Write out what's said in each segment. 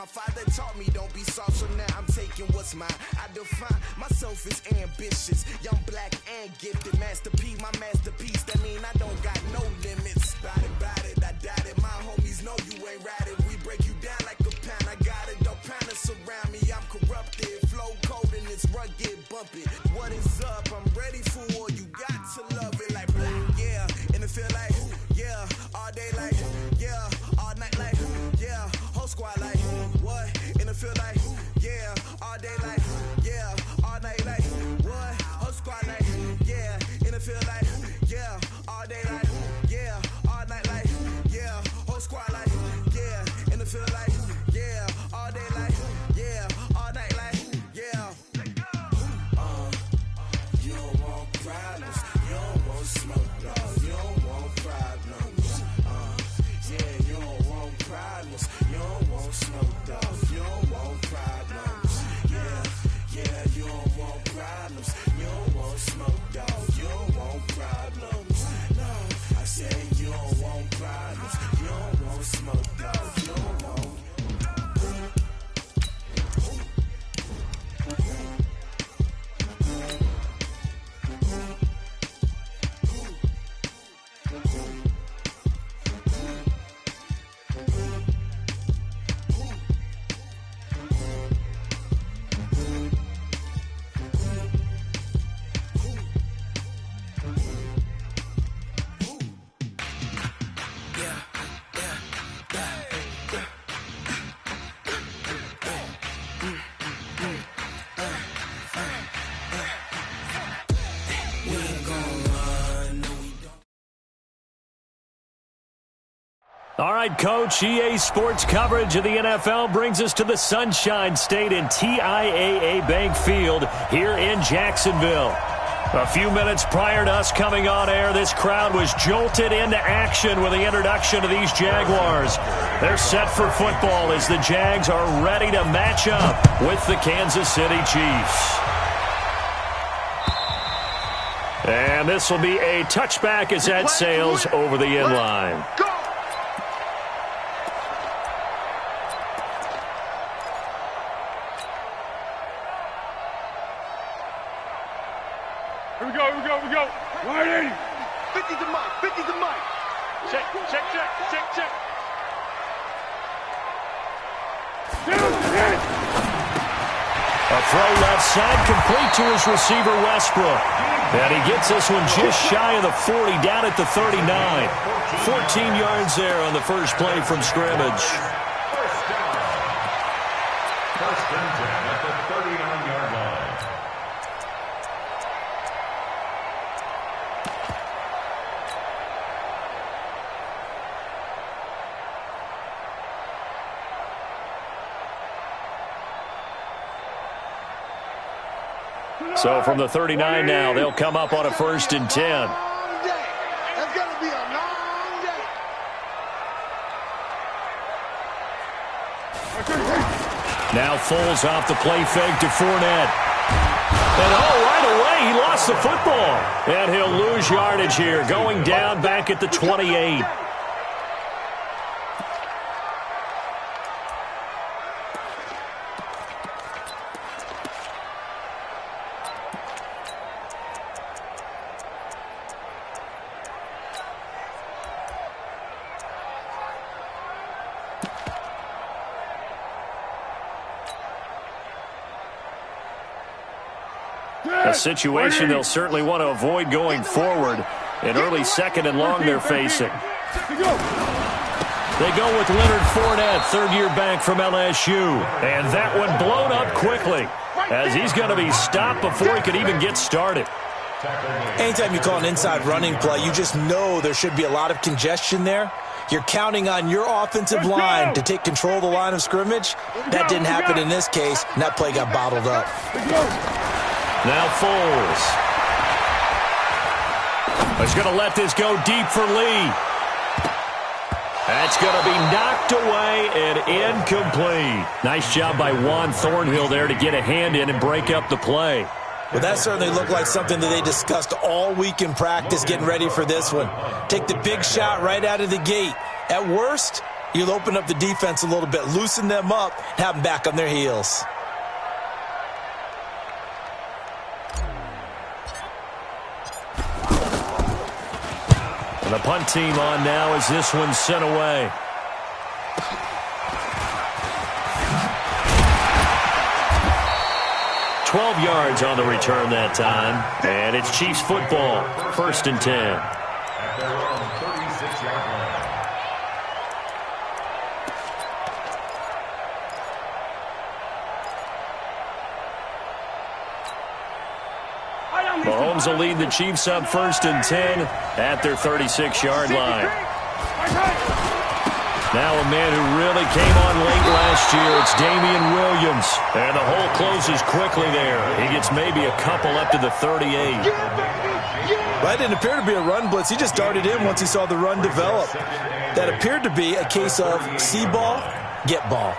My father taught me don't be soft, so now I'm taking what's mine. I define myself as ambitious, young, black, and gifted. Master P, my masterpiece. That mean I don't got no limits. Bout it, I doubt it. My homies know you ain't ratted. We break you down like a pound. I got it, don't panic surround me. I'm corrupted, flow cold and it's rugged, bump it. What is up? I'm ready for war. You got to love it like black, yeah. And it feel like, yeah. All day like, yeah. All night like, yeah. Whole squad like, what? And it feel like, yeah. All day like, yeah. All night like, what? Whole squad like, yeah. And it feel like, yeah. All day like, yeah. All night like, yeah. Whole squad like, yeah. And it feel like, yeah. All day like, yeah. All night like, yeah. You don't want problems. You don't want smoke, dog. You don't want problems. Yeah, you don't want problems. You don't want smoke, dog. You don't want problems. Yeah, you don't want problems. You don't want smoke, dog. You don't want problems. No, I said you don't want problems. You don't want smoke, dog. You don't want. All right, Coach, EA Sports coverage of the NFL brings us to the Sunshine State in TIAA Bank Field here in Jacksonville. A few minutes prior to us coming on air, this crowd was jolted into action with the introduction of these Jaguars. They're set for football as the Jags are ready to match up with the Kansas City Chiefs. And this will be a touchback as that sails over the end line. Here we go. Right in. 50's the mic. Check. A throw left side, complete to his receiver, Westbrook. And he gets this one just shy of the 40, down at the 39. 14 yards there on the first play from scrimmage. First and 10 at the 39-yard line. So from the 39 now, they'll come up on a 1st and 10. That's going to be a long day. Now Foles off the play fake to Fournette. And right away, he lost the football. And he'll lose yardage here, going down back at the 28. A situation they'll certainly want to avoid going forward. An early 2nd and long they're facing. They go with Leonard Fournette, third-year back from LSU. And that one blown up quickly as he's going to be stopped before he could even get started. Anytime you call an inside running play, you just know there should be a lot of congestion there. You're counting on your offensive line to take control of the line of scrimmage. That didn't happen in this case, and that play got bottled up. Now Foles. He's going to let this go deep for Lee. That's going to be knocked away and incomplete. Nice job by Juan Thornhill there to get a hand in and break up the play. Well, that certainly looked like something that they discussed all week in practice getting ready for this one. Take the big shot right out of the gate. At worst, You'll open up the defense a little bit, loosen them up, have them back on their heels. And the punt team on now as this one's sent away. "12 yards on the return that time. And it's Chiefs football, 1st and 10. At their own 36-yard line. Mahomes will lead the Chiefs up 1st and 10 at their 36-yard line. Now a man who really came on late last year, it's Damian Williams. And the hole closes quickly there. He gets maybe a couple up to the 38. That didn't appear to be a run blitz. He just darted in once he saw the run develop. That appeared to be a case of see ball, get ball.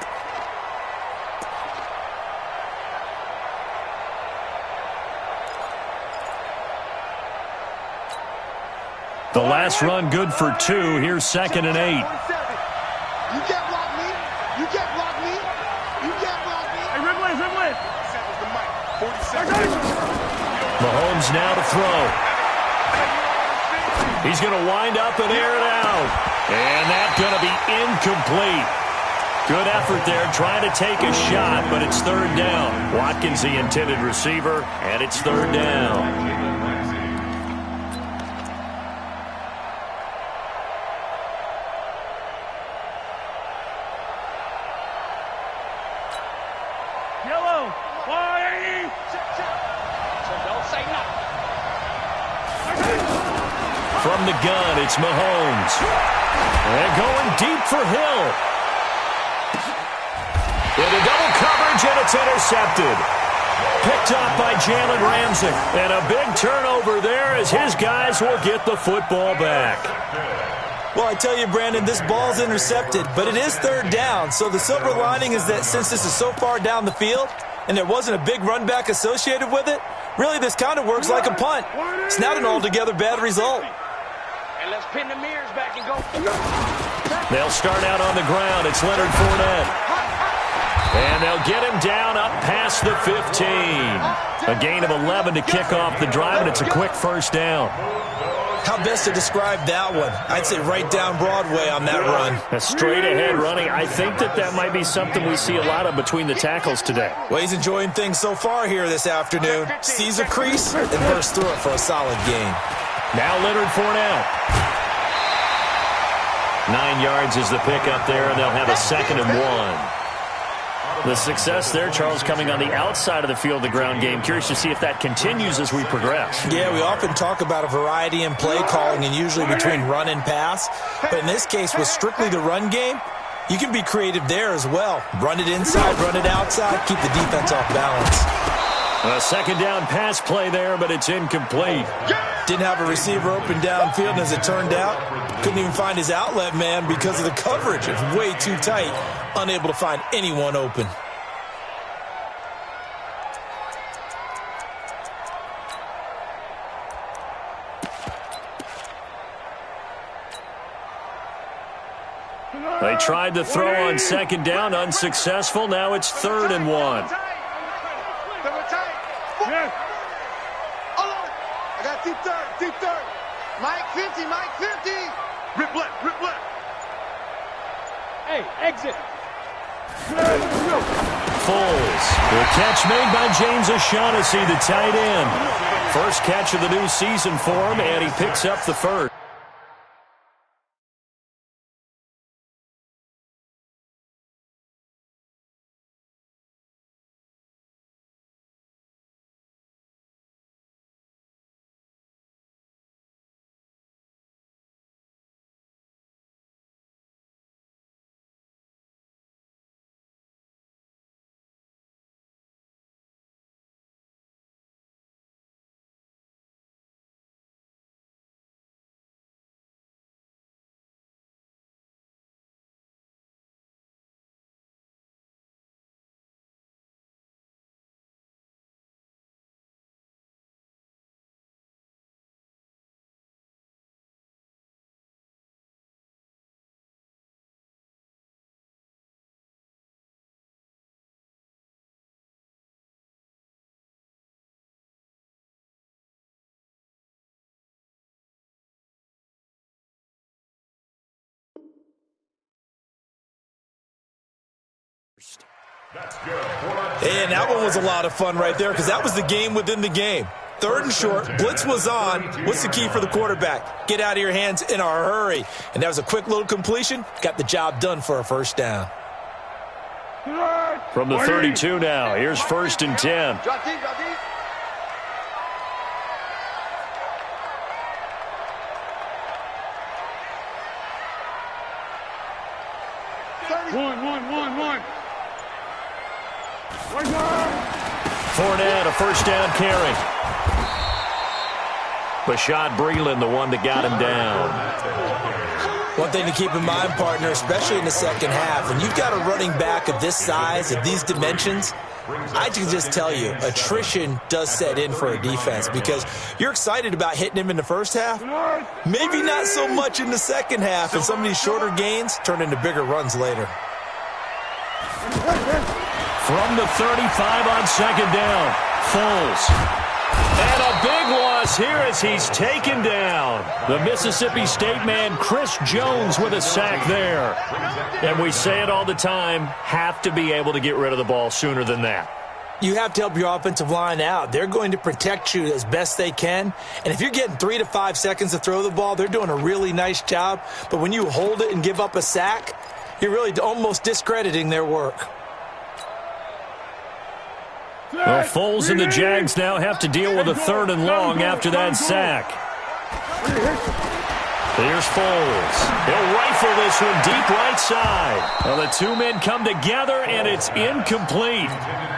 The last run good for 2. Here's 2nd and 8. You can't block me. You can't block me. You can't block me. Hey, Ridley, Ridley. 40 seconds. Mahomes now to throw. He's going to wind up and air it out. And that's going to be incomplete. Good effort there, trying to take a shot, but it's 3rd down. Watkins the intended receiver, and it's 3rd down. From the gun, it's Mahomes. And going deep for Hill. Into double coverage, and it's intercepted. Picked off by Jalen Ramsey. And a big turnover there as his guys will get the football back. Well, I tell you, Brandon, this ball's intercepted, but it is 3rd down. So the silver lining is that since this is so far down the field and there wasn't a big run back associated with it, really this kind of works like a punt. It's not an altogether bad result. And let's pin the mirrors back and go. They'll start out on the ground. It's Leonard Fournette. And they'll get him down up past the 15. A gain of 11 to kick off the drive, and it's a quick 1st down. How best to describe that one? I'd say right down Broadway on that run. A straight-ahead running. I think that might be something we see a lot of between the tackles today. Well, he's enjoying things so far here this afternoon. Sees a crease and bursts through it for a solid gain. Now Leonard Fournette. 9 yards is the pickup there, and they'll have a 2nd and 1. The success there, Charles, coming on the outside of the field, the ground game. Curious to see if that continues as we progress. Yeah, we often talk about a variety in play calling and usually between run and pass. But in this case, with strictly the run game, you can be creative there as well. Run it inside, run it outside, keep the defense off balance. A 2nd down pass play there, but it's incomplete. Didn't have a receiver open downfield, and as it turned out, couldn't even find his outlet man because of the coverage. It's way too tight, unable to find anyone open. They tried to throw on 2nd down, unsuccessful. Now it's 3rd and 1. I got deep third. Mike 50, Mike 50. Rip left, rip left. Hey, exit. Foles. The catch made by James O'Shaughnessy, the tight end. First catch of the new season for him, and he picks up the 1st. And that one was a lot of fun right there because that was the game within the game. 3rd and short, blitz was on. What's the key for the quarterback? Get out of your hands in a hurry. And that was a quick little completion. Got the job done for a first down. From the 32 now, here's 1st and 10. Drop deep, drop deep. One. Fournette, a first down carry. Bashaud Breeland, the one that got him down. One thing to keep in mind, partner, especially in the second half, when you've got a running back of this size, of these dimensions, I can just tell you, attrition does set in for a defense because you're excited about hitting him in the first half. Maybe not so much in the second half, and some of these shorter gains turn into bigger runs later. From the 35 on 2nd down, Foles. And a big loss here as he's taken down. The Mississippi State man, Chris Jones, with a sack there. And we say it all the time, have to be able to get rid of the ball sooner than that. You have to help your offensive line out. They're going to protect you as best they can. And if you're getting 3 to 5 seconds to throw the ball, they're doing a really nice job. But when you hold it and give up a sack, you're really almost discrediting their work. Well, Foles and the Jags now have to deal with a 3rd and long after that sack. Here's Foles. He'll rifle this one deep right side. Well, the two men come together, and it's incomplete.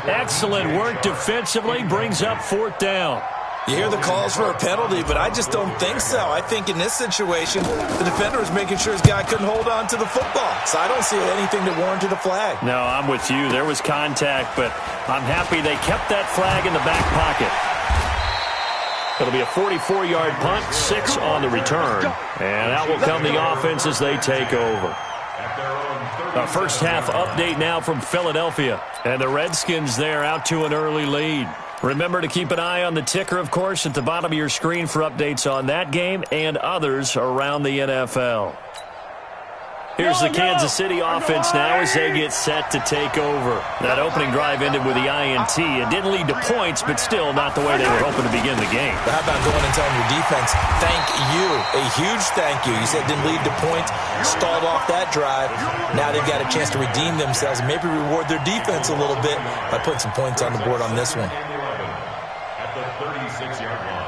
Excellent work defensively, brings up 4th down. You hear the calls for a penalty, but I just don't think so. I think in this situation, the defender was making sure his guy couldn't hold on to the football. So I don't see anything that warranted a flag. No, I'm with you. There was contact, but I'm happy they kept that flag in the back pocket. It'll be a 44-yard punt, 6 on the return. And out will come the offense as they take over. A first half update now from Philadelphia. And the Redskins there out to an early lead. Remember to keep an eye on the ticker, of course, at the bottom of your screen for updates on that game and others around the NFL. Here's the Kansas City offense now as they get set to take over. That opening drive ended with the INT. It didn't lead to points, but still not the way they were hoping to begin the game. But how about going and telling your defense, thank you, a huge thank you. You said it didn't lead to points, stalled off that drive. Now they've got a chance to redeem themselves and maybe reward their defense a little bit by putting some points on the board on this one. At the 36-yard line.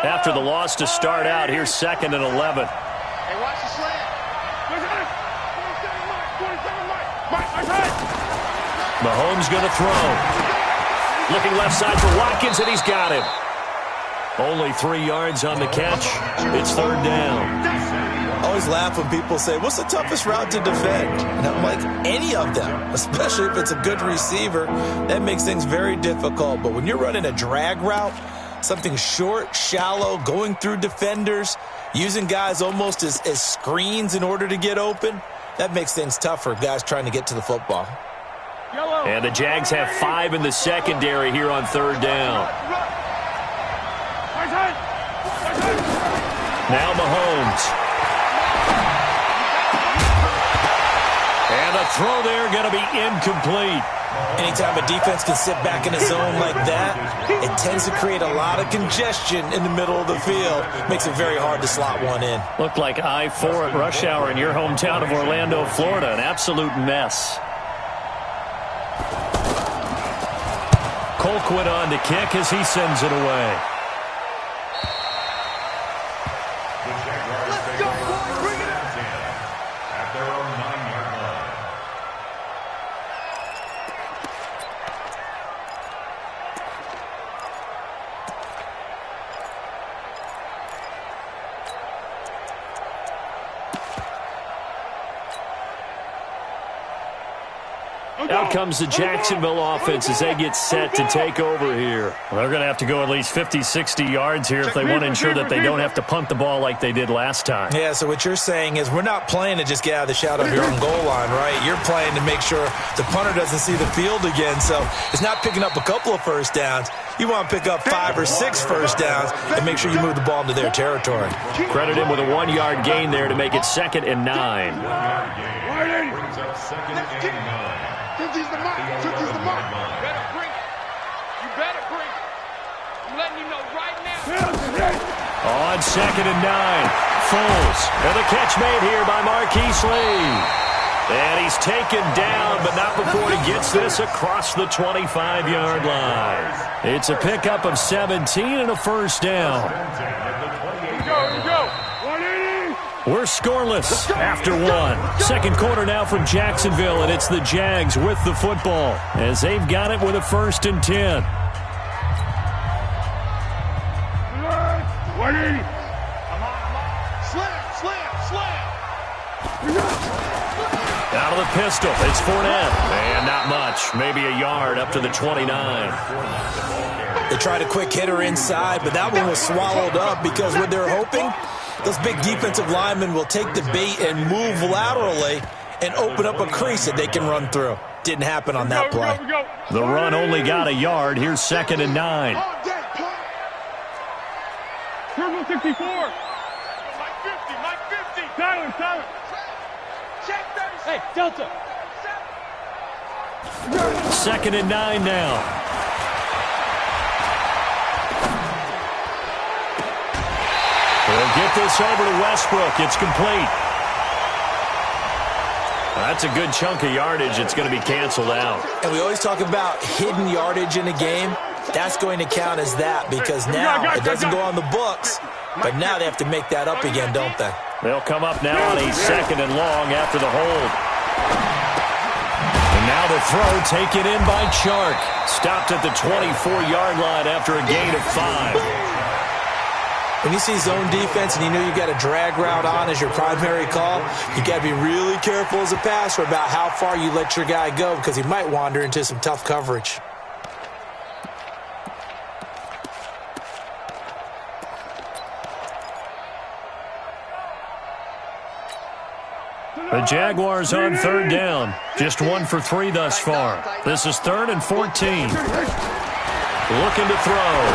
After the loss to start out, here's 2nd and 11. Hey, watch the slant. Mahomes going to throw. Looking left side for Watkins, and he's got him. Only 3 yards on the catch. It's 3rd down. I always laugh when people say, what's the toughest route to defend? And I'm like, any of them, especially if it's a good receiver. That makes things very difficult. But when you're running a drag route, something short, shallow, going through defenders, using guys almost as screens in order to get open, that makes things tough for guys trying to get to the football. And the Jags have 5 in the secondary here on 3rd down. Now Mahomes. And a throw there going to be incomplete. Anytime a defense can sit back in a zone like that, it tends to create a lot of congestion in the middle of the field. Makes it very hard to slot one in. Looked like I-4 at rush hour in your hometown of Orlando, Florida. An absolute mess. Colquitt on to kick as he sends it away. Let's go, boys. Bring it up. At their own 9-yard line. Out comes the Jacksonville offense as they get set to take over here. Well, they're going to have to go at least 50, 60 yards here if they want to ensure that they don't have to punt the ball like they did last time. Yeah, so what you're saying is we're not playing to just get out of the shadow of your own goal line, right? You're playing to make sure the punter doesn't see the field again. So it's not picking up a couple of first downs. You want to pick up 5 or 6 first downs and make sure you move the ball into their territory. Credit him with a 1-yard gain there to make it 2nd and 9. Brings up 2nd and 9. He's the mark. He's the mark. Better bring it. You better bring it. I'm letting you know right now. On 2nd and 9, Foles. And the catch made here by Marquise Lee. And he's taken down, but not before he gets this across the 25-yard line. It's a pickup of 17 and a first down. Here we go. 180. We're scoreless after 1. Second quarter now from Jacksonville, and it's the Jags with the football as they've got it with a 1st and 10. 180. Slam. Out of the pistol, it's Fournette. And not much, maybe a yard up to the 29. They tried a quick hitter inside, but that one was swallowed up because what they're hoping, those big defensive linemen will take the bait and move laterally and open up a crease that they can run through. Didn't happen on that play. The run only got a yard. Here's 2nd and 9. Turbo 64. Mike 50. Silent. Check 30. Hey, Delta. 2nd and 9 now. They'll get this over to Westbrook. It's complete. That's a good chunk of yardage. It's going to be canceled out. And we always talk about hidden yardage in a game. That's going to count as that because now it doesn't go on the books, but now they have to make that up again, don't they? They'll come up now on a 2nd and long after the hold. And now the throw taken in by Chark. Stopped at the 24-yard line after a gain of 5. When you see zone defense and you know you got a drag route on as your primary call, you got to be really careful as a passer about how far you let your guy go because he might wander into some tough coverage. The Jaguars on 3rd down. Just 1 for 3 thus far. This is 3rd and 14. Looking to throw.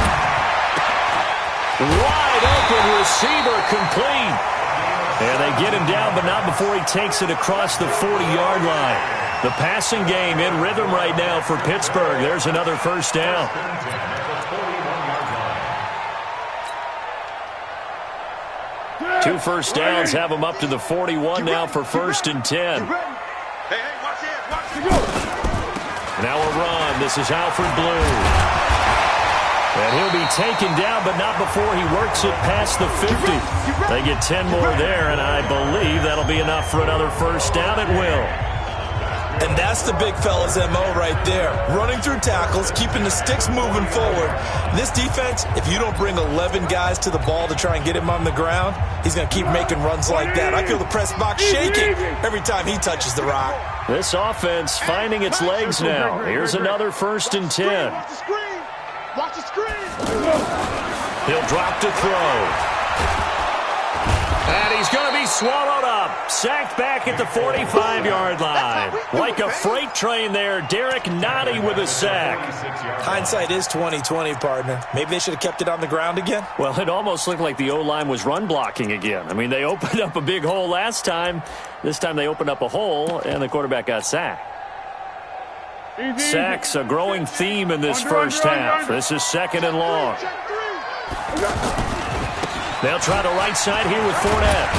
Wide open receiver complete. And they get him down, but not before he takes it across the 40-yard line. The passing game in rhythm right now for Pittsburgh. There's another first down. 2 first downs have them up to the 41 now for 1st and 10. Hey, watch it. Now a run. This is Alfred Blue. And he'll be taken down, but not before he works it past the 50. They get 10 more there, and I believe that'll be enough for another first down at will. And that's the big fella's MO right there. Running through tackles, keeping the sticks moving forward. This defense, if you don't bring 11 guys to the ball to try and get him on the ground, he's going to keep making runs like that. I feel the press box shaking every time he touches the rock. This offense finding its legs now. Here's another 1st and 10. Watch the screen. Watch the screen. He'll drop to throw. And he's going to be swallowed up. Sacked back at the 45-yard line. Like a freight train there, Derek Nottie with a sack. Hindsight is 20/20, partner. Maybe they should have kept it on the ground again. Well, it almost looked like the O-line was run blocking again. I mean, they opened up a big hole last time. This time they opened up a hole, and the quarterback got sacked. Sacks, a growing theme in this first half. This is 2nd and long. They'll try the right side here with Fournette.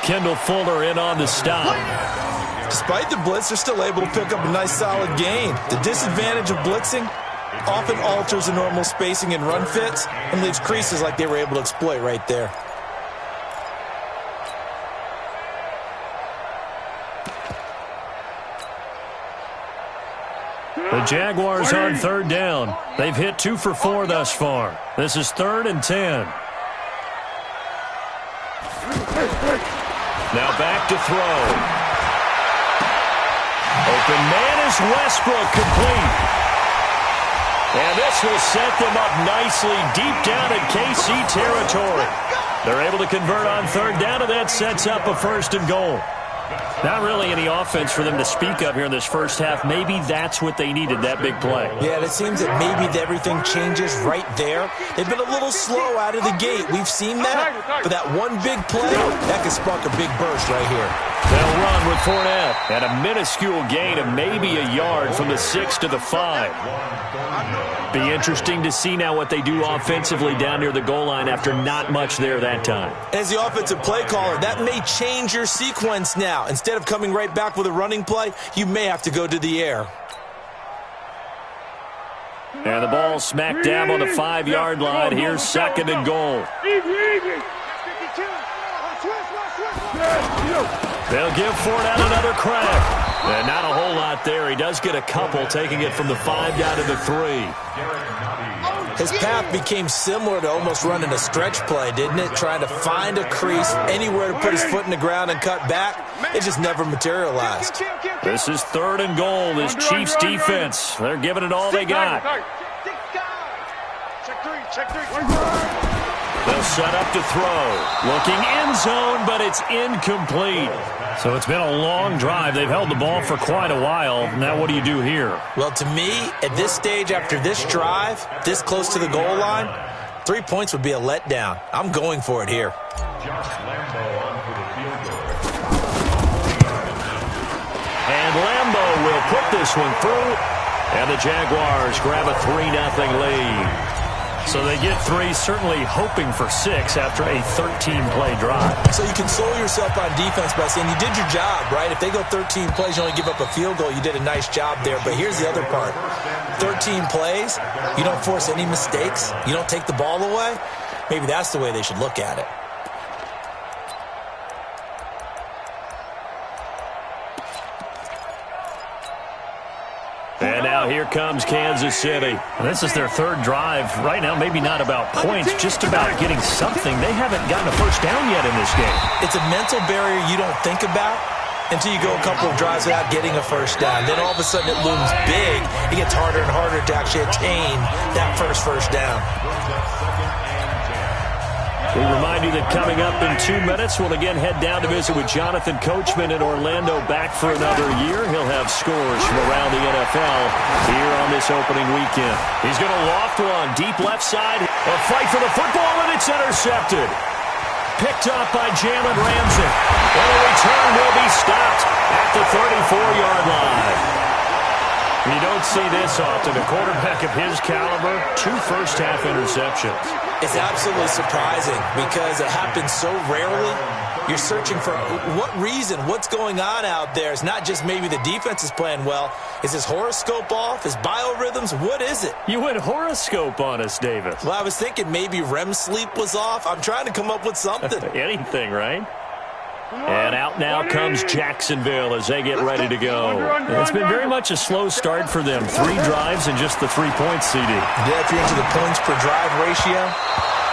Kendall Fuller in on the stop. Despite the blitz, they're still able to pick up a nice solid gain. The disadvantage of blitzing often alters the normal spacing and run fits and leaves creases like they were able to exploit right there. The Jaguars on 3rd down. They've hit 2 for 4 thus far. This is 3rd and 10. Now back to throw. is Westbrook complete. And this will set them up nicely deep down in KC territory. They're able to convert on third down, and that sets up a 1st and goal. Not really any offense for them to speak of here in this first half. Maybe that's what they needed, that big play. Yeah, it seems that maybe everything changes right there. They've been a little slow out of the gate. We've seen that. But that one big play, that could spark a big burst right here. They'll run with Fournette. And a minuscule gain of maybe a yard from the 6 to the 5. Be interesting to see now what they do offensively down near the goal line after not much there that time. As the offensive play caller, that may change your sequence now. Instead of coming right back with a running play, you may have to go to the air. And the ball smack dab on the 5-yard line. Here's 2nd and goal. They'll give Fournette another crack. And not a whole lot there. He does get a couple, taking it from the 5 down to the 3. His path became similar to almost running a stretch play, didn't it? Trying to find a crease, anywhere to put his foot in the ground and cut back. It just never materialized. This is 3rd and goal. This Chiefs defense, they're giving it all they got. Check 3. They'll set up to throw. Looking end zone, but it's incomplete. So it's been a long drive. They've held the ball for quite a while. Now what do you do here? Well, to me, at this stage after this drive, this close to the goal line, 3 points would be a letdown. I'm going for it here. And Lambo will put this one through. And the Jaguars grab a 3-0 lead. So they get 3, certainly hoping for 6 after a 13-play drive. So you console yourself on defense by saying you did your job, right? If they go 13 plays, you only give up a field goal, you did a nice job there. But here's the other part. 13 plays, you don't force any mistakes, you don't take the ball away. Maybe that's the way they should look at it. And now here comes Kansas City. This is their 3rd drive. Right now, maybe not about points, just about getting something. They haven't gotten a first down yet in this game. It's a mental barrier you don't think about until you go a couple of drives without getting a first down. Then all of a sudden it looms big. It gets harder and harder to actually attain that first down. We remind you that coming up in 2 minutes, we'll again head down to visit with Jonathan Coachman in Orlando, back for another year. He'll have scores from around the NFL here on this opening weekend. He's going to loft one deep left side. A fight for the football, and it's intercepted. Picked up by Jalen Ramsey. And the return will be stopped at the 34-yard line. You don't see this often. A quarterback of his caliber, 2 first-half interceptions. It's absolutely surprising because it happens so rarely. You're searching for what reason, what's going on out there. It's not just maybe the defense is playing well. Is his horoscope off? His biorhythms? What is it? You went horoscope on us, Davis. Well, I was thinking maybe REM sleep was off. I'm trying to come up with something. Anything, right? And out now comes Jacksonville as they get ready to go. It's been very much a slow start for them. 3 drives and just the 3 points, CD. Yeah, if you're into the points per drive ratio,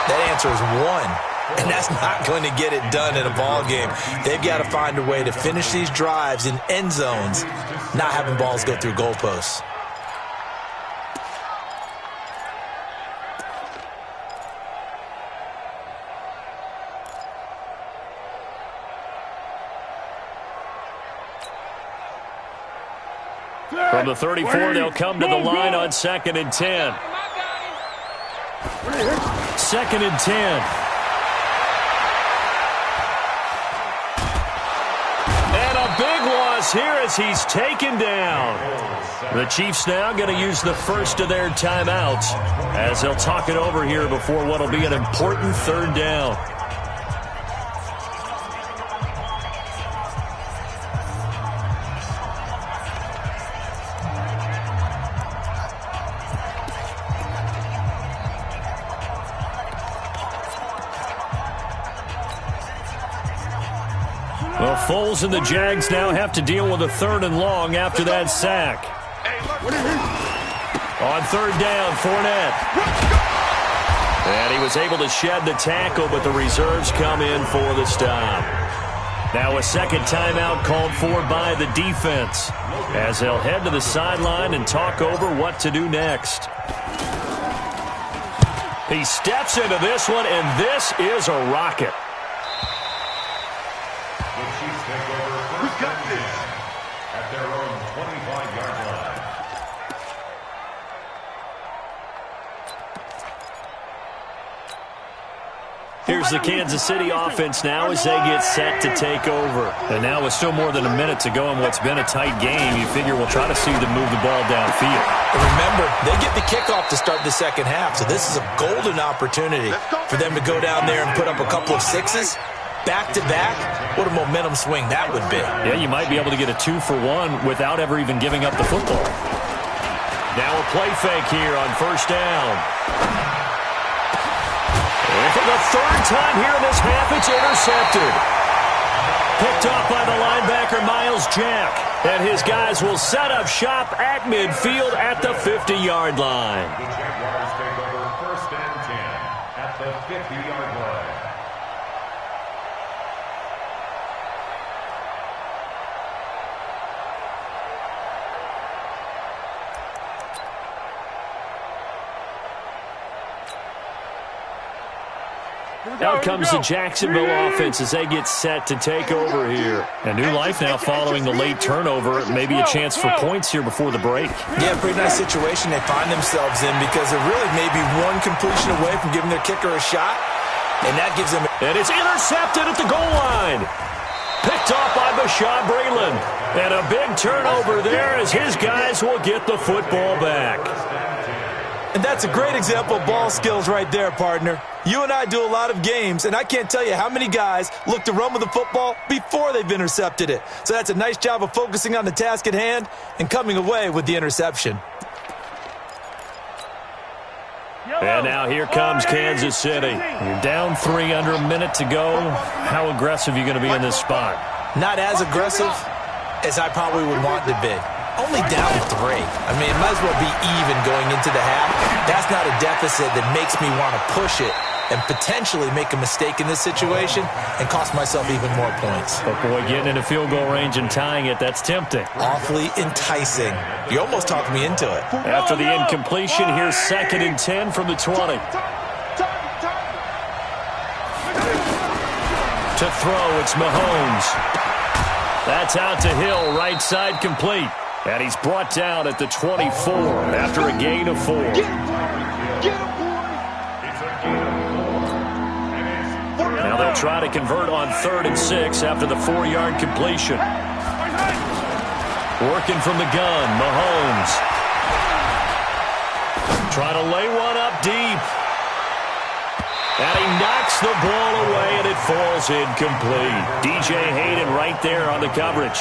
that answer is 1. And that's not going to get it done in a ball game. They've got to find a way to finish these drives in end zones, not having balls go through goalposts. From the 34, they'll come to the line on 2nd and 10. 2nd and 10. And a big loss here as he's taken down. The Chiefs now going to use the first of their timeouts as they'll talk it over here before what will be an important 3rd down. Well, Foles and the Jags now have to deal with a 3rd and long after that sack. On 3rd down, Fournette. And he was able to shed the tackle, but the reserves come in for the stop. Now a second timeout called for by the defense as they'll head to the sideline and talk over what to do next. He steps into this one, and this is a rocket. The Chiefs take over first and 10 at their own 25-yard line. Here's the Kansas City offense now as they get set to take over. And now with still more than a minute to go in what's been a tight game, you figure we'll try to see them move the ball downfield. And remember, they get the kickoff to start the second half, so this is a golden opportunity for them to go down there and put up a couple of sixes. Back-to-back, what a momentum swing that would be. Yeah, you might be able to get a 2-for-1 without ever even giving up the football. Now a play fake here on first down. And for the third time here in this half, it's intercepted. Picked off by the linebacker, Myles Jack. And his guys will set up shop at midfield at the 50-yard line. The Jaguars take over first and 10 at the 50-yard line. Out comes the Jacksonville offense as they get set to take over here. A new life now following the late turnover. Maybe a chance for points here before the break. Yeah, pretty nice situation they find themselves in because they're really maybe one completion away from giving their kicker a shot, and that gives them... And it's intercepted at the goal line. Picked off by Bashaud Breeland. And a big turnover there as his guys will get the football back. And that's a great example of ball skills right there, partner. You and I do a lot of games, and I can't tell you how many guys look to run with the football before they've intercepted it. So that's a nice job of focusing on the task at hand and coming away with the interception. And now here comes Kansas City. You're down 3 under a minute to go. How aggressive are you going to be in this spot? Not as aggressive as I probably would want to be. Only down 3. I mean, it might as well be even going into the half. That's not a deficit that makes me want to push it and potentially make a mistake in this situation and cost myself even more points. But boy, getting into field goal range and tying it, that's tempting. Awfully enticing. You almost talked me into it. After the incompletion, here's 2nd and 10 from the 20. To throw, it's Mahomes. That's out to Hill, right side complete. And he's brought down at the 24 after a gain of 4. Now they'll try to convert on 3rd and 6 after the 4-yard completion. Working from the gun, Mahomes. Trying to lay one up deep. And he knocks the ball away, and it falls incomplete. DJ Hayden right there on the coverage.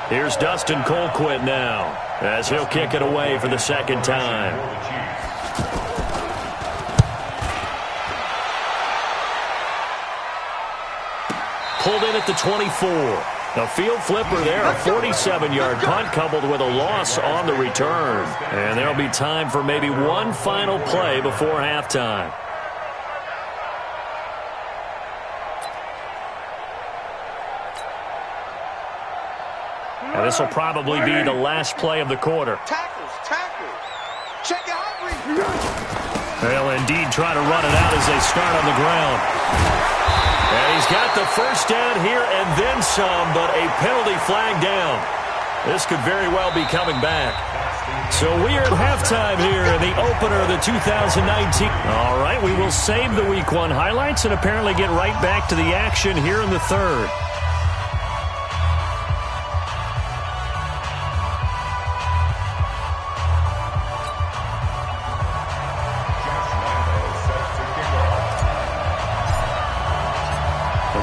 Here's Dustin Colquitt now as he'll kick it away for the 2nd time. Pulled in at the 24. A field flipper there, a 47-yard punt coupled with a loss on the return. And there'll be time for maybe one final play before halftime. And this will probably be the last play of the quarter. Tackles. Check it out. They'll indeed try to run it out as they start on the ground. And he's got the first down here and then some, but a penalty flag down. This could very well be coming back. So we are at halftime here in the opener of the 2019. All right, we will save the Week 1 highlights and apparently get right back to the action here in the 3rd.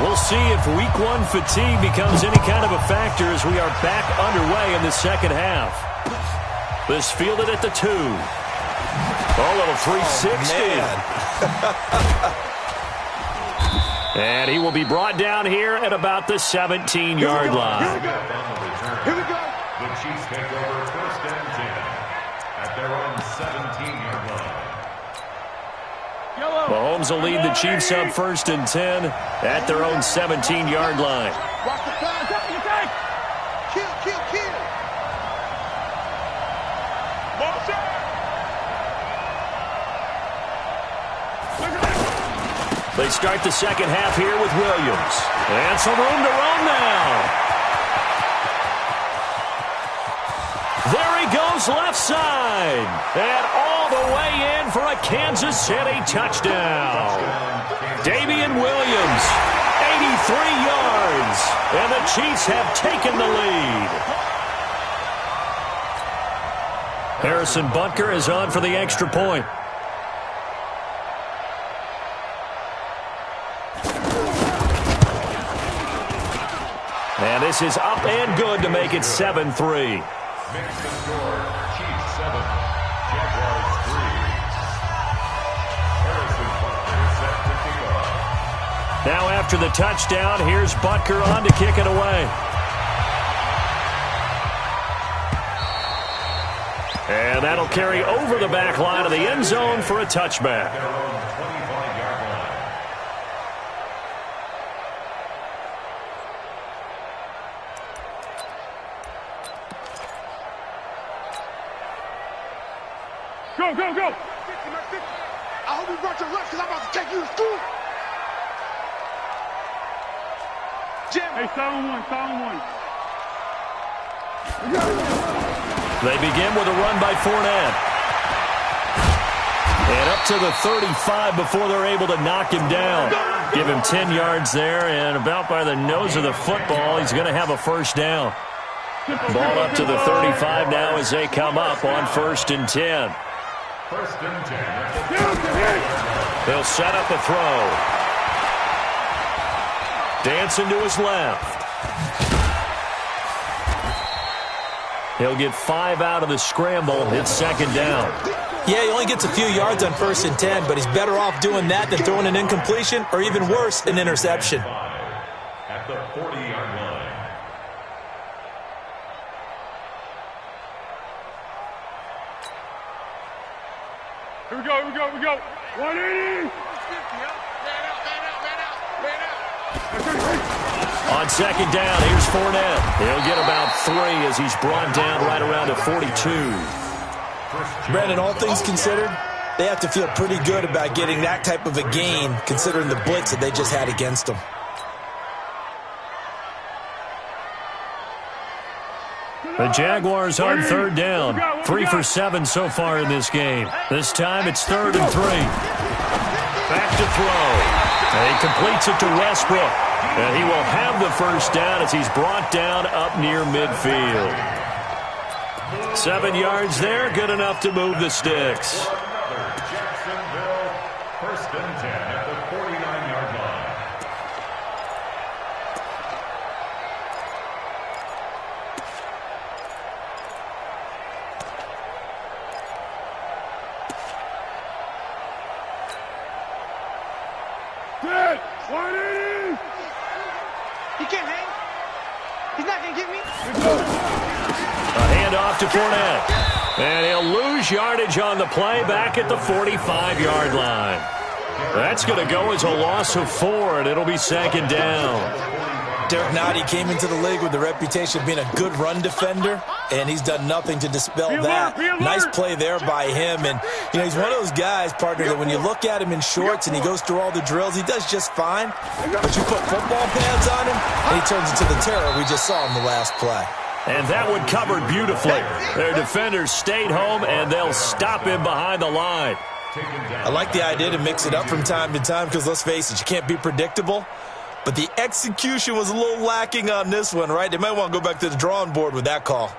We'll see if Week 1 fatigue becomes any kind of a factor as we are back underway in the 2nd half. This fielded at the 2. A little 360. And he will be brought down here at about the 17-yard line. Here we go. The Chiefs take over first and 10 at their own 17-yard line. Mahomes will lead the Chiefs up 1st and 10 at their own 17-yard line. Watch the pass. Kill, kill, kill. Motion. They start the second half here with Williams. And some room to run now. There he goes left side. And all the way in for a Kansas City touchdown. Damian Williams, 83 yards. And the Chiefs have taken the lead. Harrison Butker is on for the extra point. And this is up and good to make it 7-3. Makes the score, Chiefs 7, Jaguars 3. Harrison Butker set to kick off. Now after the touchdown, here's Butker on to kick it away. And that'll carry over the back line of the end zone for a touchback. Their own 25-yard line. Go, go, go. I hope you brought your lunch because I'm about to take you to school. Jim. Hey, 7-1. They begin with a run by Fournette. And up to the 35 before they're able to knock him down. Give him 10 yards there, and about by the nose of the football, he's going to have a first down. Ball up to the 35 now as they come up on 1st and 10. 1st and 10. They'll set up a throw. Dancing to his left. He'll get 5 out of the scramble. It's 2nd down. Yeah, he only gets a few yards on 1st and 10, but he's better off doing that than throwing an incompletion or even worse, an interception. At the 40-yard line. Here we go. 180. On 2nd down, here's Fournette. He'll get about 3 as he's brought down right around the 42. Brandon, all things considered, they have to feel pretty good about getting that type of a gain considering the blitz that they just had against them. The Jaguars on 3rd down. 3 for 7 so far in this game. This time it's 3rd and 3. Back to throw. And he completes it to Westbrook. And he will have the first down as he's brought down up near midfield. 7 yards there, good enough to move the sticks. Jacksonville, 1st and 10 at the 49-yard line. Good. 180. He can't hang. He's not going to get me. A handoff to Fournette. And he'll lose yardage on the play back at the 45-yard line. That's going to go as a loss of 4, and it'll be 2nd down. Derek Nottie came into the league with the reputation of being a good run defender, and he's done nothing to dispel that. Nice play there by him. And, you know, he's one of those guys, partner, that when you look at him in shorts and he goes through all the drills, he does just fine. But you put football pads on him, and he turns into the terror we just saw in the last play. And that one covered beautifully. Their defenders stayed home, and they'll stop him behind the line. I like the idea to mix it up from time to time because, let's face it, you can't be predictable. But the execution was a little lacking on this one, right? They might want to go back to the drawing board with that call.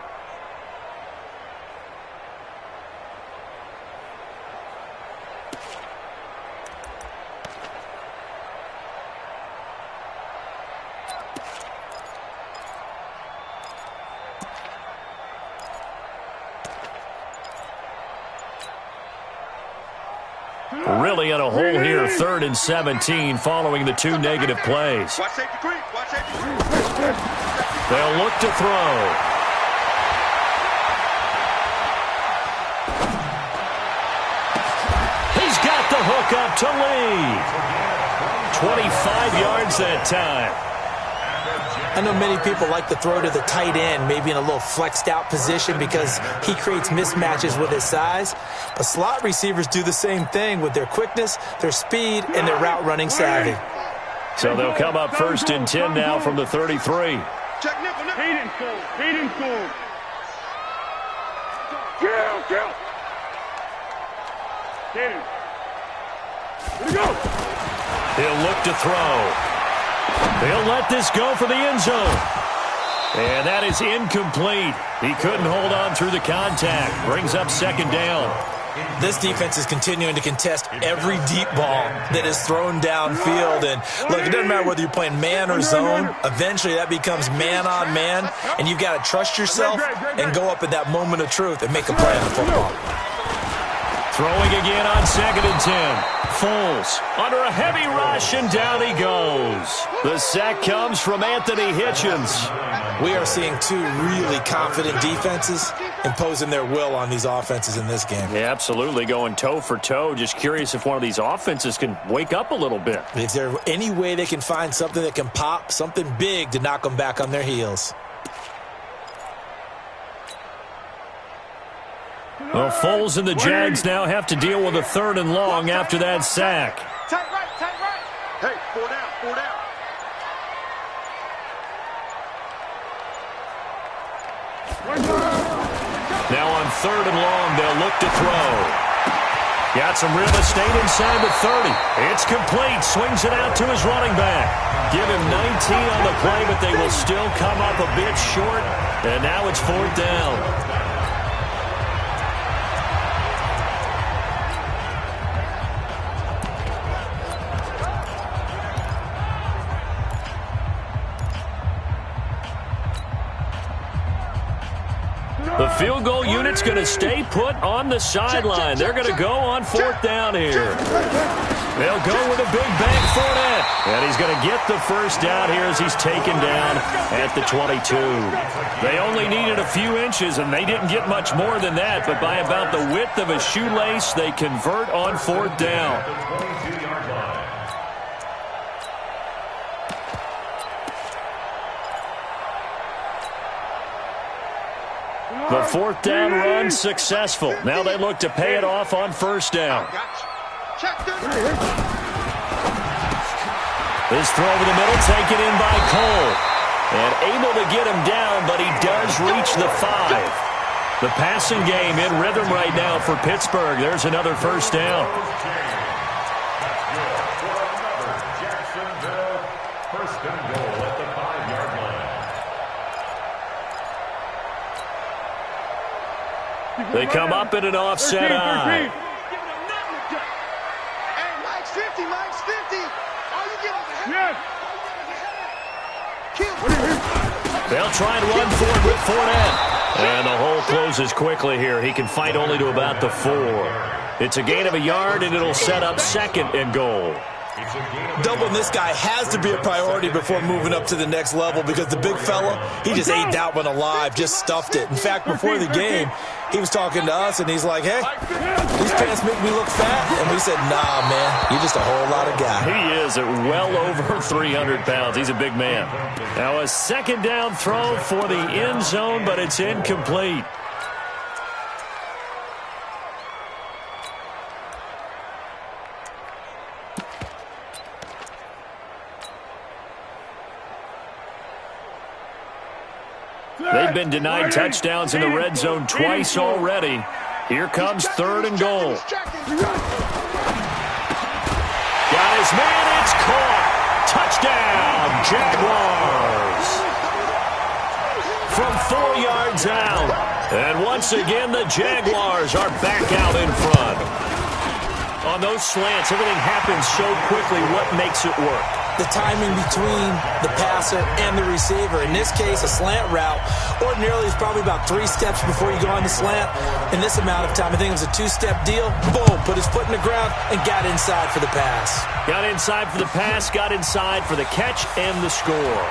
Really in a hole here, 3rd and 17 following the 2 negative plays. Watch safety creep. Watch safety creep. They'll look to throw. He's got the hook up to Lee. 25 yards that time. I know many people like to throw to the tight end, maybe in a little flexed out position because he creates mismatches with his size. But slot receivers do the same thing with their quickness, their speed, and their route running savvy. So they'll come up 1st and 10 now from the 33. Check nickel, nickel. Feed him, school. Feed him, school. Kill. Get him. Here we go. He'll look to throw. They'll let this go for the end zone. And that is incomplete. He couldn't hold on through the contact. Brings up 2nd down. This defense is continuing to contest every deep ball that is thrown downfield. And, look, it doesn't matter whether you're playing man or zone. Eventually that becomes man on man. And you've got to trust yourself and go up at that moment of truth and make a play on the football. Throwing again on 2nd and 10. Foles under a heavy rush, and down he goes. The sack comes from Anthony Hitchens. We are seeing two really confident defenses imposing their will on these offenses in this game. Yeah, absolutely, going toe for toe. Just curious if one of these offenses can wake up a little bit. Is there any way they can find something that can pop, something big to knock them back on their heels? Well, Foles and the Jags now have to deal with a 3rd and long after that sack. Tight right. Hey, 4 down. Now on 3rd and long, they'll look to throw. Got some real estate inside the 30. It's complete. Swings it out to his running back. Give him 19 on the play, but they will still come up a bit short. And now it's 4th down. The field goal unit's going to stay put on the sideline. They're going to go on 4th down here. They'll go with a big bank Fournette. And he's going to get the 1st down here as he's taken down at the 22. They only needed a few inches, and they didn't get much more than that. But by about the width of a shoelace, they convert on 4th down. The 4th down run successful. Now they look to pay it off on 1st down. This throw over the middle taken in by Cole. And able to get him down, but he does reach the 5. The passing game in rhythm right now for Pittsburgh. There's another 1st down. Jacksonville, 1st and goal at the 5-yard line. They come up in an offset eye. Hey, Mike's 50. Are you getting the They'll try and run for it with Fournette. And the hole closes quickly here. He can fight only to about the 4. It's a gain of a yard, and it'll set up 2nd and goal. Doubling this guy has to be a priority before moving up to the next level because the big fella, he just ate that one alive, just stuffed it. In fact, before the game, he was talking to us, and he's like, hey, these pants make me look fat. And we said, nah, man, you're just a whole lot of guy. He is at well over 300 pounds. He's a big man. Now a 2nd down throw for the end zone, but it's incomplete. They've been denied touchdowns in the red zone twice already. Here comes 3rd and goal. Got his man, it's caught. Touchdown, Jaguars. From 4 yards out. And once again, the Jaguars are back out in front. On those slants, everything happens so quickly. What makes it work? The timing between the passer and the receiver. In this case, a slant route ordinarily is probably about 3 steps before you go on the slant. In this amount of time, I think it was a 2-step deal. Boom, put his foot in the ground and got inside for the pass. Got inside for the pass, got inside for the catch and the score.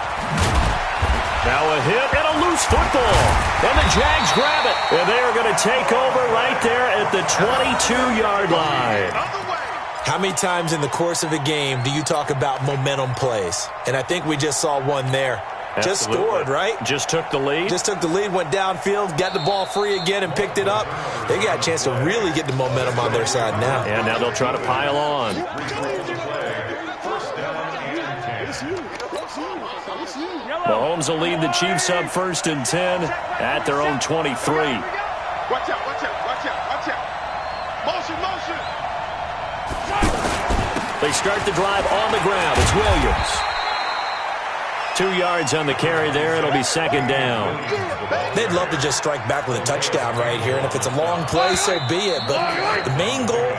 Now a hit and a loose football. And the Jags grab it. And they are going to take over right there at the 22-yard line. How many times in the course of a game do you talk about momentum plays? And I think we just saw one there. Absolutely. Just scored, right? Just took the lead. Just took the lead, went downfield, got the ball free again and picked it up. They got a chance to really get the momentum on their side now. And now they'll try to pile on. Mahomes will lead the Chiefs up 1st and 10 at their own 23. Watch out, watch out, watch out, watch out. Motion, motion. They start the drive on the ground. It's Williams. 2 yards on the carry there. It'll be 2nd down. They'd love to just strike back with a touchdown right here, and if it's a long play, so be it. But the main goal,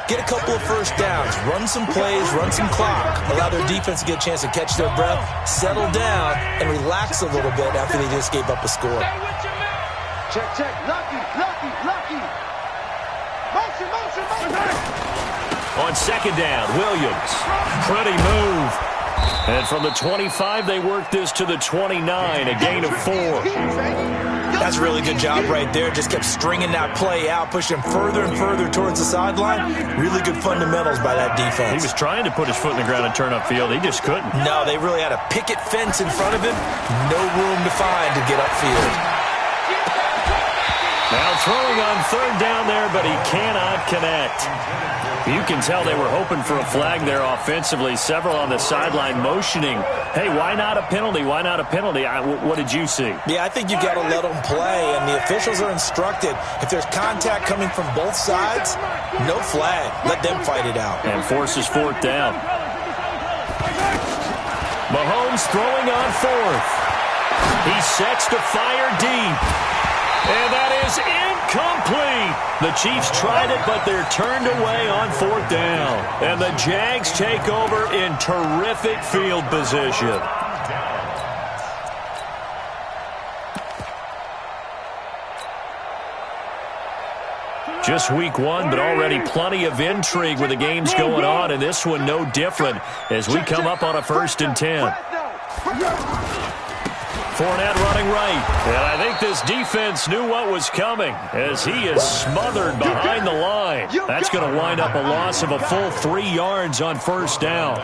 get a couple of first downs, run some plays, run some clock, allow their defense to get a chance to catch their breath, settle down, and relax a little bit after they just gave up a score. Check, check. Lucky, lucky, lucky. Motion, motion, motion. On 2nd down, Williams. Pretty move. And from the 25, they work this to the 29, a gain of 4. That's a really good job right there. Just kept stringing that play out, pushing him further and further towards the sideline. Really good fundamentals by that defense. He was trying to put his foot in the ground and turn upfield. He just couldn't. No, they really had a picket fence in front of him. No room to find to get upfield. Now throwing on 3rd down there, but he cannot connect. You can tell they were hoping for a flag there offensively. Several on the sideline motioning. Hey, why not a penalty? Why not a penalty? What did you see? Yeah, I think you've got to let them play, and the officials are instructed. If there's contact coming from both sides, no flag. Let them fight it out. And forces 4th down. Mahomes throwing on 4th. He sets to fire deep. And that is incomplete. The Chiefs tried it, but they're turned away on 4th down. And the Jags take over in terrific field position. Just week 1, but already plenty of intrigue with the games going on, and this one no different as we come up on a 1st and 10. Fournette running right, and I think this defense knew what was coming as he is smothered behind the line. That's going to wind up a loss of a full 3 yards on 1st down.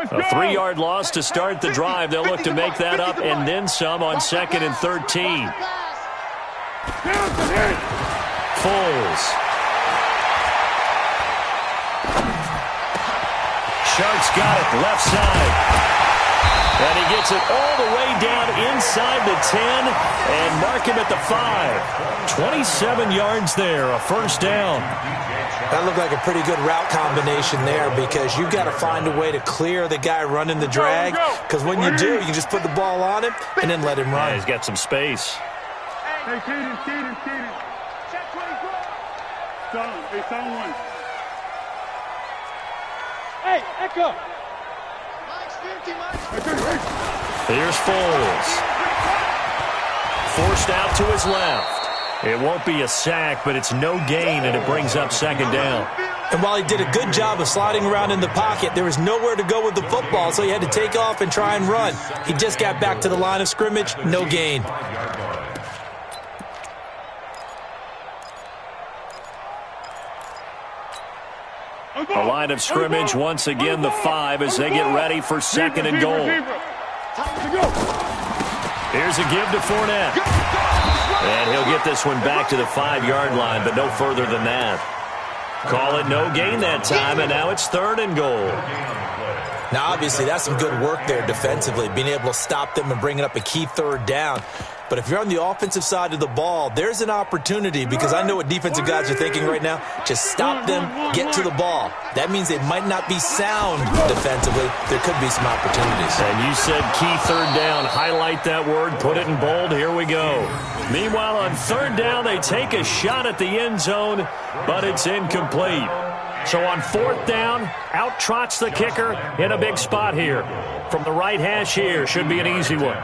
A 3-yard loss to start the drive. They'll look to make that up and then some on 2nd and 13. Foles. Sharks got it, left side. And he gets it all the way down inside the 10 and mark him at the 5. 27 yards there, a 1st down. That looked like a pretty good route combination there because you've got to find a way to clear the guy running the drag. Because when you do, you just put the ball on him and then let him run. Yeah, he's got some space. Hey, Caden. Check 24. Sound one. Hey, Echo. Mike's 50, Mike's 50. Here's Foles. Forced out to his left. It won't be a sack, but it's no gain, and it brings up 2nd down. And while he did a good job of sliding around in the pocket, there was nowhere to go with the football, so he had to take off and try and run. He just got back to the line of scrimmage, no gain. The line of scrimmage, once again, the 5 as they get ready for 2nd and goal. Here's a give to Fournette. And he'll get this one back to the 5-yard line, but no further than that. Call it no gain that time, and now it's 3rd and goal. Now, obviously, that's some good work there defensively, being able to stop them and bringing up a key 3rd down. But if you're on the offensive side of the ball, there's an opportunity because I know what defensive guys are thinking right now. Just stop them, get to the ball. That means they might not be sound defensively. There could be some opportunities. And you said key 3rd down. Highlight that word. Put it in bold. Here we go. Meanwhile, on 3rd down, they take a shot at the end zone, but it's incomplete. So on 4th down, out trots the kicker in a big spot here. From the right hash here, should be an easy one.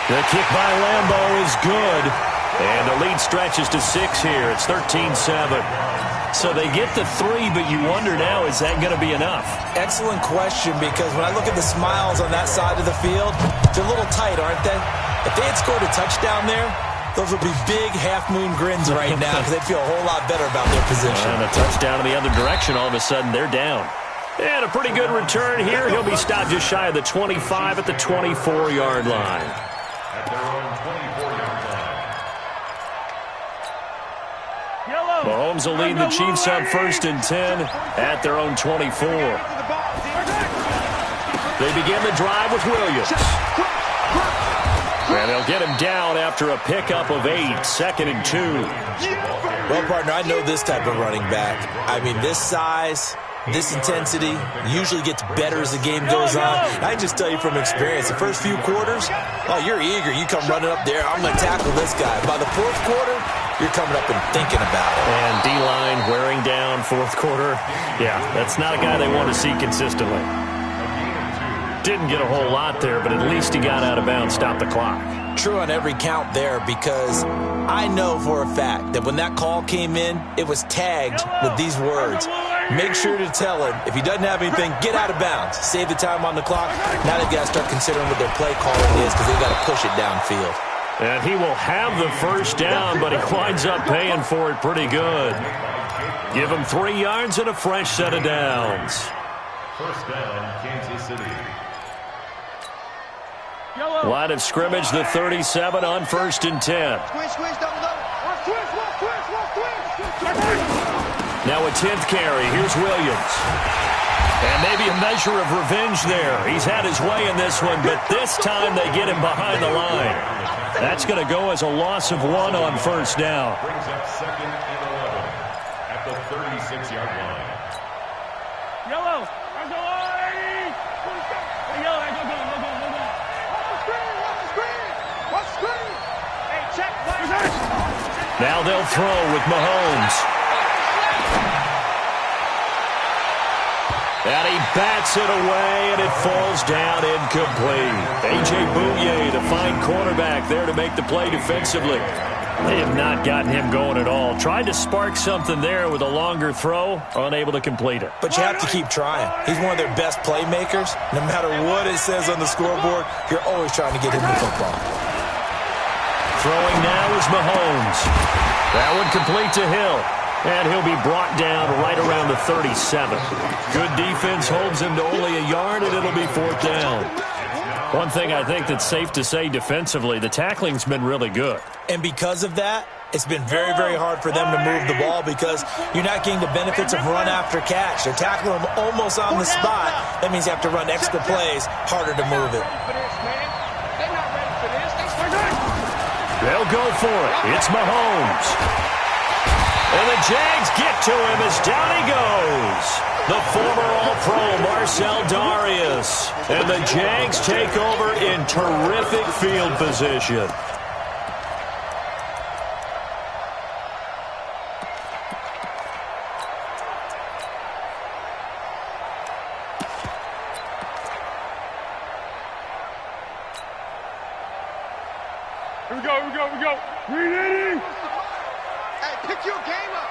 The kick by Lambeau is good. And the lead stretches to 6 here. It's 13-7. So they get the 3, but you wonder now, is that going to be enough? Excellent question, because when I look at the smiles on that side of the field, they're a little tight, aren't they? If they had scored a touchdown there, those would be big half-moon grins right now because they'd feel a whole lot better about their position. And a touchdown in the other direction, all of a sudden they're down. And a pretty good return here. He'll be stopped just shy of the 25 at the 24-yard line. At their own 24-yard line. Mahomes will lead the Chiefs up 1st and 10 at their own 24. They begin the drive with Williams. And they'll get him down after a pickup of 8, 2nd and 2. Well, partner, I know this type of running back. I mean, this size, this intensity usually gets better as the game goes on. I can just tell you from experience, the first few quarters, oh, you're eager. You come running up there, I'm going to tackle this guy. By the 4th quarter, you're coming up and thinking about it. And D-line wearing down 4th quarter. Yeah, that's not a guy they want to see consistently. Didn't get a whole lot there, but at least he got out of bounds, stopped the clock. True on every count there, because I know for a fact that when that call came in, it was tagged with these words. Make sure to tell him, if he doesn't have anything, get out of bounds. Save the time on the clock. Now they've got to start considering what their play calling is because they've got to push it downfield. And he will have the 1st down, but he winds up paying for it pretty good. Give him 3 yards and a fresh set of downs. 1st down, Kansas City. Line of scrimmage, the 37 on 1st and 10. Now a 10th carry. Here's Williams. And maybe a measure of revenge there. He's had his way in this one, but this time they get him behind the line. That's going to go as a loss of 1 on 1st down. Brings up 2nd and 11 at the 36-yard line. Yellow. There's a line. Yellow. Go. Watch the screen. Hey, check. Now they'll throw with Mahomes. And he bats it away, and it falls down incomplete. A.J. Bouye, the fine cornerback, there to make the play defensively. They have not gotten him going at all. Tried to spark something there with a longer throw, unable to complete it. But you have to keep trying. He's one of their best playmakers. No matter what it says on the scoreboard, you're always trying to get him the football. Throwing now is Mahomes. That one complete to Hill. And he'll be brought down right around the 37. Good defense holds him to only a yard, and it'll be 4th down. One thing I think that's safe to say defensively, the tackling's been really good. And because of that, it's been very, very hard for them to move the ball because you're not getting the benefits of run after catch. They're tackling them almost on the spot. That means you have to run extra plays, harder to move it. They'll go for it. It's Mahomes. And the Jags get to him as down he goes. The former All-Pro Marcell Dareus. And the Jags take over in terrific field position. Here we go. Ready? Hey, pick your game up.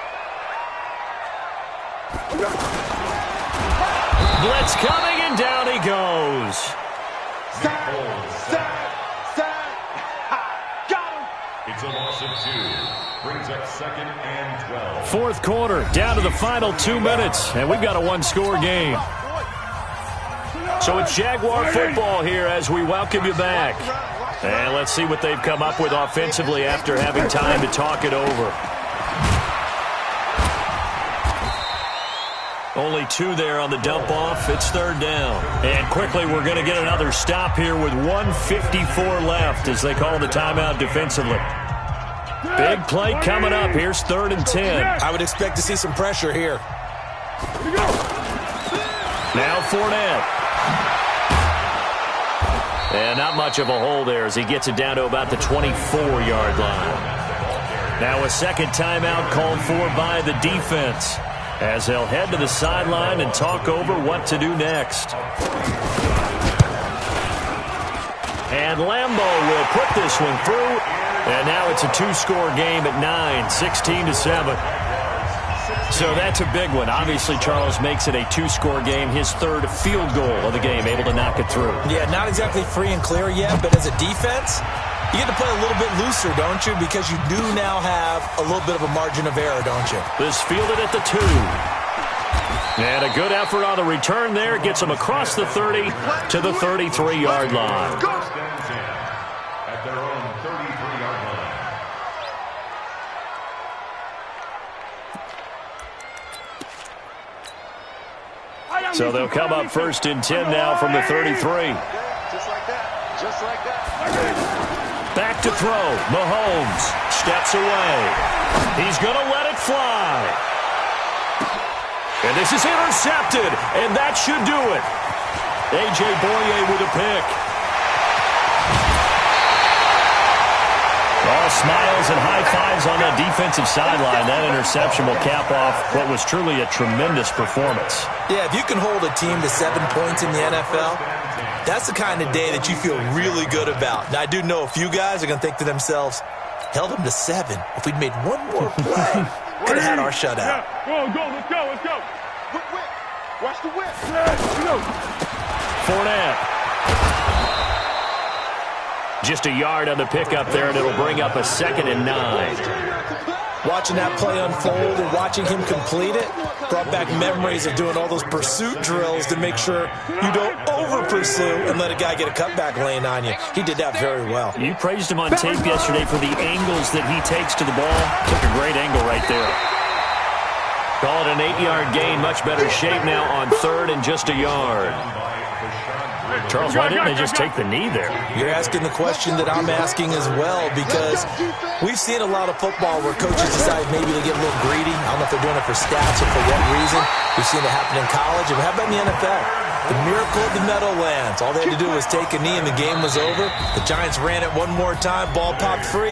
Blitz coming, and down he goes. Side. Got him. It's a loss of 2. Brings up 2nd and 12. 4th quarter, down to the final 2 minutes, and we've got a 1-score game. So it's Jaguar football here as we welcome you back. And let's see what they've come up with offensively after having time to talk it over. Only 2 there on the dump off. It's 3rd down. And quickly we're going to get another stop here with 1:54 left as they call the timeout defensively. Big play coming up. Here's 3rd and 10. I would expect to see some pressure here. Now Fournette. And not much of a hole there as he gets it down to about the 24-yard line. Now a second timeout called for by the defense as they'll head to the sideline and talk over what to do next. And Lambo will put this one through. And now it's a two-score game at 9, 16-7. So that's a big one. Obviously, Charles makes it a two-score game. His third field goal of the game, able to knock it through. Yeah, not exactly free and clear yet, but as a defense, you get to play a little bit looser, don't you? Because you do now have a little bit of a margin of error, don't you? This fielded at the 2. And a good effort on the return there. Gets him across the 30 to the 33-yard line. At their own 33-yard line. So they'll come up first and 10 now from the 33. Just like that. Just like that. Back to throw. Mahomes steps away. He's going to let it fly. And this is intercepted, and that should do it. A.J. Boye with a pick. All smiles and high fives on that defensive sideline. That interception will cap off what was truly a tremendous performance. Yeah, if you can hold a team to 7 points in the NFL, that's the kind of day that you feel really good about. Now, I do know a few guys are going to think to themselves, held them to 7. If we'd made one more play, could have had our shutout. Go, let's go, let's go. Whip, whip. Watch the whip. Fournette. Just a yard on the pickup there, and it'll bring up a 2nd and 9. Watching that play unfold and watching him complete it brought back memories of doing all those pursuit drills to make sure you don't over-pursue and let a guy get a cutback lane on you. He did that very well. You praised him on tape yesterday for the angles that he takes to the ball. Took a great angle right there. Call it an 8-yard gain. Much better shape now on 3rd and just a yard. Charles, why didn't they just take the knee there? You're asking the question that I'm asking as well, because we've seen a lot of football where coaches decide maybe to get a little greedy. I don't know if they're doing it for stats or for what reason. We've seen it happen in college. And how about in the NFL? The miracle of the Meadowlands. All they had to do was take a knee and the game was over. The Giants ran it one more time. Ball popped free.